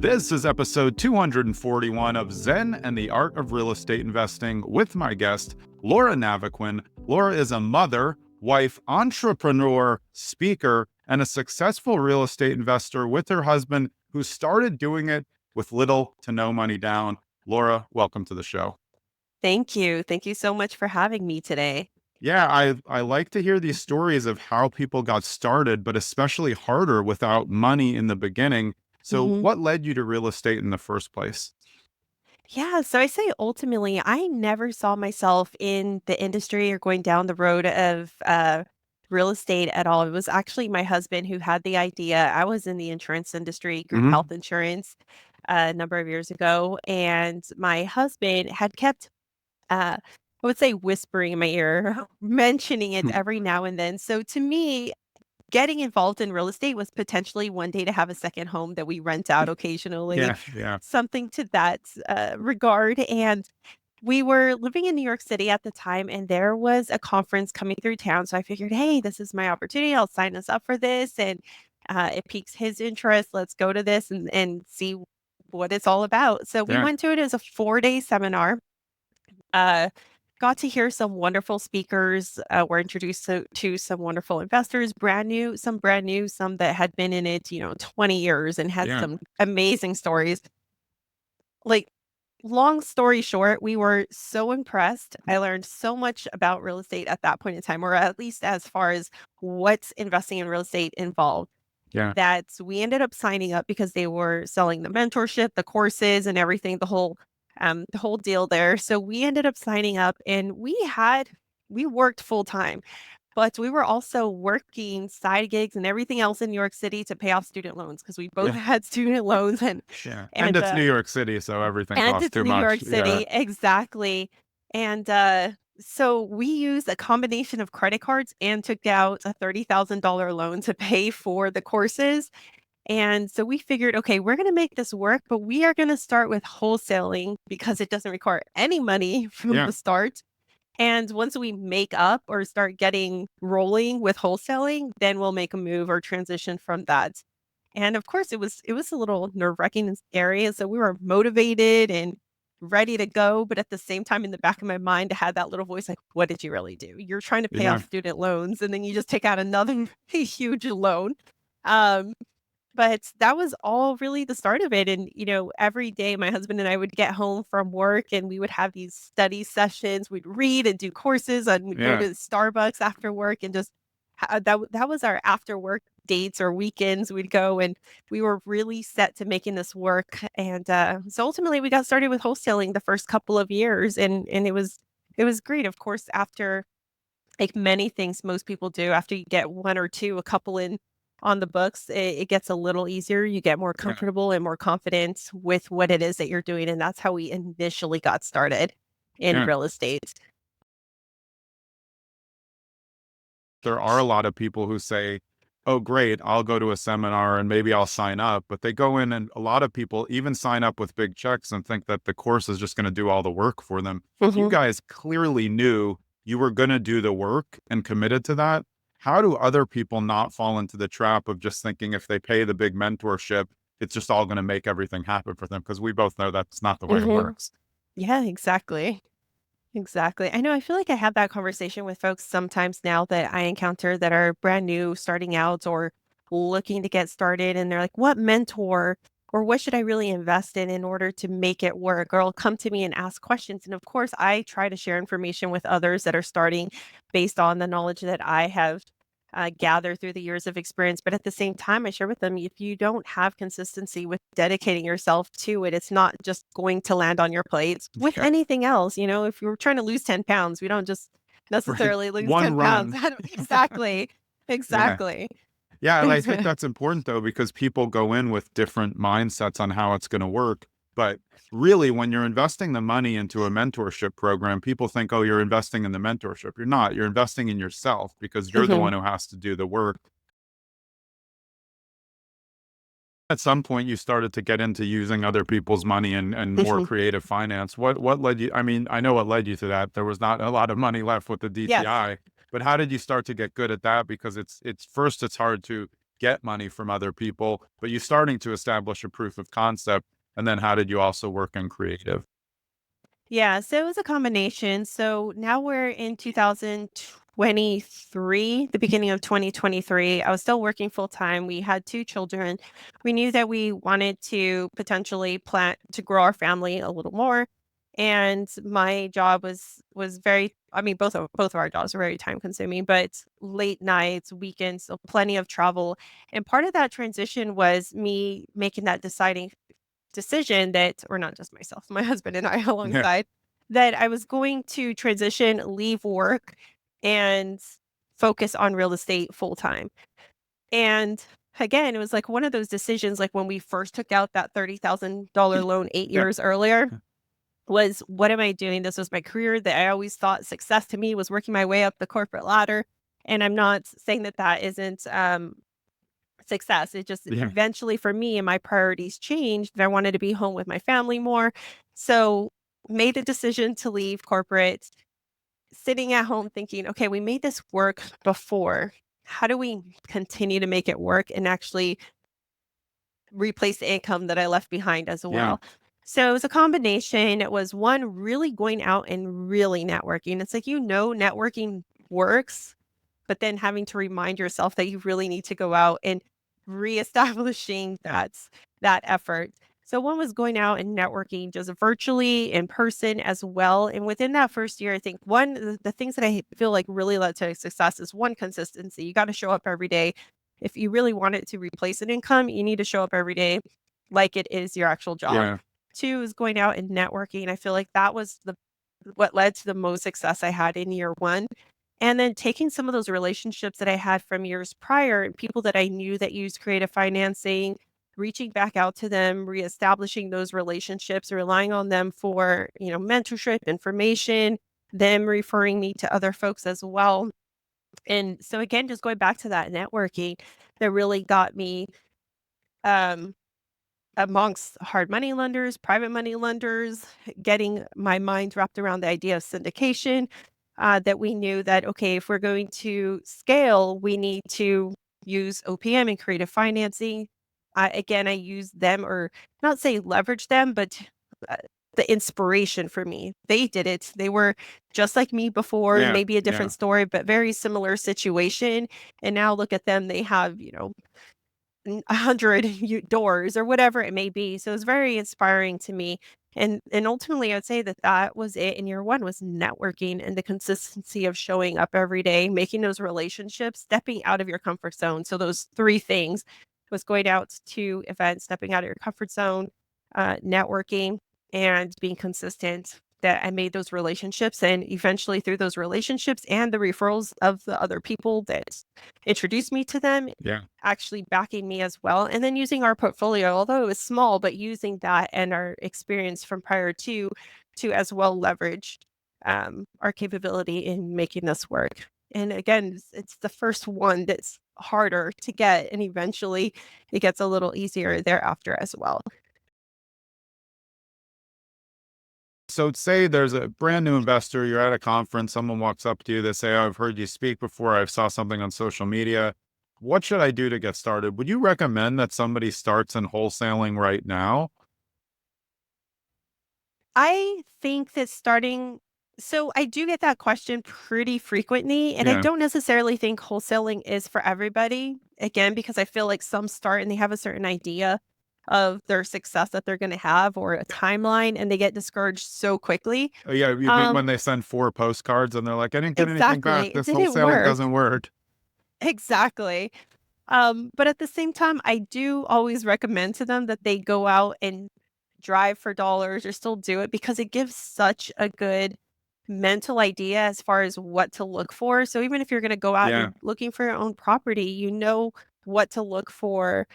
This is episode 241 of Zen and the Art of Real Estate Investing with my guest, Laura Navaquin. Laura is a mother, wife, entrepreneur, speaker, and a successful real estate investor with her husband who started doing it with little to no money down. Laura, welcome to the show. Thank you. Thank you so much for having me today. Yeah, I like to hear these stories of how people got started, but especially harder without money in the beginning. So hmm what led you to real estate in the first place? Yeah, so I say ultimately, I never saw myself in the industry or going down the road of real estate at all. It was actually my husband who had the idea. I was in the insurance industry, group Hmm. health insurance, a number of years ago, and my husband had kept, I would say, whispering in my ear, mentioning it every now and then. So to me, getting involved in real estate was potentially one day to have a second home that we rent out occasionally, Yeah, yeah, something to that, regard, and we were living in New York City at the time, and there was a conference coming through town, so I figured, "Hey, this is my opportunity, I'll sign us up for this, and, it piques his interest, let's go to this and see what it's all about." So we yeah, went to it as a four-day seminar. uh Got to hear some wonderful speakers, were introduced to some wonderful investors, brand new, some that had been in it, 20 years and had yeah, some amazing stories. Like, long story short, we were so impressed. I learned so much about real estate at that point in time, or at least as far as what's investing in real estate involved, yeah, that we ended up signing up because they were selling the mentorship, the courses and everything, the whole deal there. So we ended up signing up and we worked full time, but we were also working side gigs and everything else in New York City to pay off student loans because we both yeah, had student loans yeah. And and it's New York City, so everything and costs it's too New much. York Yeah, City, exactly. And so we used a combination of credit cards and took out a $30,000 loan to pay for the courses. And so we figured, okay, we're going to make this work, but we are going to start with wholesaling because it doesn't require any money from yeah, the start. And once we make up or start getting rolling with wholesaling, then we'll make a move or transition from that. And of course, it was a little nerve-wracking and scary, and so we were motivated and ready to go, but at the same time, in the back of my mind, I had that little voice like, "What did you really do? You're trying to pay yeah. off student loans, and then you just take out another huge loan." Um, but that was all really the start of it, and, every day my husband and I would get home from work, and we would have these study sessions, we'd read and do courses, and we'd go Yeah. to Starbucks after work and just that was our after work dates or weekends, we'd go, and we were really set to making this work, and, so ultimately, we got started with wholesaling the first couple of years, and it was great, of course, after like many things most people do, after you get 1 or 2, a couple in on the books, it gets a little easier. You get more Yeah. comfortable and more confident with what it is that you're doing, and that's how we initially got started in Yeah. real estate. There are a lot of people who say, oh, great, I'll go to a seminar and maybe I'll sign up. But they go in and a lot of people even sign up with big checks and think that the course is just going to do all the work for them. You Mhm. guys clearly knew you were going to do the work and committed to that. How do other people not fall into the trap of just thinking if they pay the big mentorship, it's just all going to make everything happen for them? Because we both know that's not the way it Mhm. works. Yeah, exactly. Exactly. I know I feel like I have that conversation with folks sometimes now that I encounter that are brand new, starting out or looking to get started. And they're like, what mentor or what should I really invest in order to make it work? Or come to me and ask questions. And of course, I try to share information with others that are starting based on the knowledge that I have gathered through the years of experience. But at the same time, I share with them if you don't have consistency with dedicating yourself to it, it's not just going to land on your plate. With Yeah. anything else, if you're trying to lose 10 pounds, we don't just Right. necessarily lose One 10 pounds. run. Exactly. Yeah. Exactly. Yeah, and I think that's important though, because people go in with different mindsets on how it's going to work. But really, when you're investing the money into a mentorship program, people think, oh, you're investing in the mentorship. You're not. You're investing in yourself because you're the Mhm. one who has to do the work. At some point, you started to get into using other people's money and more Mhm. creative finance. What led you? I mean, I know what led you to that. There was not a lot of money left with the Yes. DTI, but how did you start to get good at that? Because it's first, it's hard to get money from other people, but you starting to establish a proof of concept. And then how did you also work in creative? Yeah, so it was a combination. So now we're in 2023, the beginning of 2023. I was still working full time. We had two children. We knew that we wanted to potentially plan to grow our family a little more. And my job was very, I mean, both of our jobs were very time consuming, but late nights, weekends, so plenty of travel. And part of that transition was me making that deciding decision that, or not just myself, my husband and I Yeah. alongside, that I was going to transition, leave work, and focus on real estate full time. And again, it was like one of those decisions, like when we first took out that $30,000 loan 8 years earlier, was what am I doing? This was my career that I always thought success to me was working my way up the corporate ladder. And I'm not saying that that isn't success. It just Yeah. eventually for me and my priorities changed. I wanted to be home with my family more. So made the decision to leave corporate, sitting at home thinking, okay, we made this work before. How do we continue to make it work and actually replace the income that I left behind as Yeah. well? So it was a combination. It was one really going out and really networking. It's like, networking works, but then having to remind yourself that you really need to go out and reestablishing that effort. So one was going out and networking just virtually, in person as well. And within that first year, I think the things that I feel like really led to success is one, consistency. You got to show up every day. If you really want it to replace an income, you need to show up every day like it is your actual job. Yeah. Two is going out and networking. I feel like that was the what led to the most success I had in year one. And then taking some of those relationships that I had from years prior and people that I knew that used creative financing, reaching back out to them, reestablishing those relationships, relying on them for, mentorship, information, them referring me to other folks as well. And so again, just going back to that networking that really got me um amongst hard money lenders, private money lenders, getting my mind wrapped around the idea of syndication, that we knew that, okay, if we're going to scale, we need to use OPM and creative financing. Again, I use them or not say leverage them, but uh, the inspiration for me. They did it. They were just like me before, Yeah. maybe a Yeah. different story, but very similar situation. And now look at them. They have, 100 doors or whatever it may be. So it's very inspiring to me. And ultimately, I would say that that was it in year one was networking and the consistency of showing up every day, making those relationships, stepping out of your comfort zone. So those three things was going out to events, stepping out of your comfort zone, networking, and being consistent. That I made those relationships, and eventually through those relationships and the referrals of the other people that introduced me to them, Yeah. actually backing me as well, and then using our portfolio, although it was small, but using that and our experience from prior to as well leverage, our capability in making this work. And again, it's the first one that's harder to get, and eventually it gets a little easier thereafter as well. So say there's a brand new investor, you're at a conference, someone walks up to you, they say, "Oh, I've heard you speak before, I saw something on social media. What should I do to get started?" Would you recommend that somebody starts in wholesaling right now? I think that starting so I do get that question pretty frequently, and I Yeah. don't necessarily think wholesaling is for everybody. Again, because I feel like some start and they have a certain idea of their success that they're going to have or a timeline, and they get discouraged so quickly. Oh, yeah, you mean Um, when they send 4 postcards and they're like, "I didn't get anything exactly. back. It This didn't wholesaling work. doesn't work." Exactly. But at the same time, I do always recommend to them that they go out and drive for dollars or still do it because it gives such a good mental idea as far as what to look for. So even if you're going to go out and Yeah. you're looking for your own property, you know what to look for,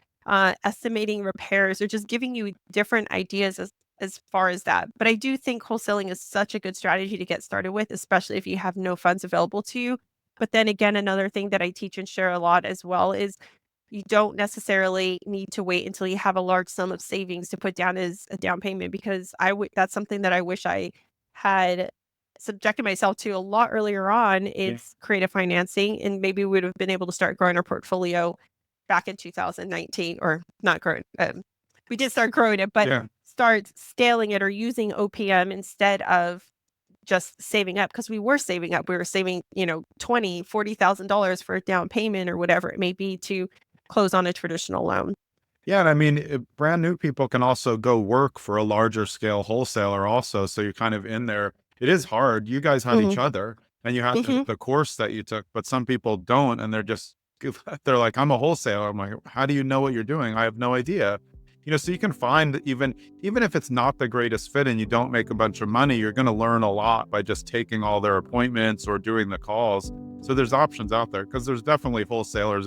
estimating repairs or just giving you different ideas as far as that. But I do think wholesaling is such a good strategy to get started with, especially if you have no funds available to you. But then again, another thing that I teach and share a lot as well is you don't necessarily need to wait until you have a large sum of savings to put down as a down payment because that's something that I wish I had subjected myself to a lot earlier on. Yeah. It's creative financing, and maybe we would have been able to start growing our portfolio back in 2019, or not growing. We did start growing it, but Yeah. start scaling it or using OPM instead of just saving up, because we were saving up. We were saving, $20,000, $40,000 for a down payment or whatever it may be to close on a traditional loan. Yeah, and I mean, brand new people can also go work for a larger scale wholesaler also. So you're kind of in there. It is hard. You guys had each Mhm. other and you had Mhm. the course that you took, but some people don't. And they're just, they're like, I'm a wholesaler. I'm like, how do you know what you're doing? I have no idea. So you can find even if it's not the greatest fit and you don't make a bunch of money, you're going to learn a lot by just taking all their appointments or doing the calls. So there's options out there because there's definitely wholesalers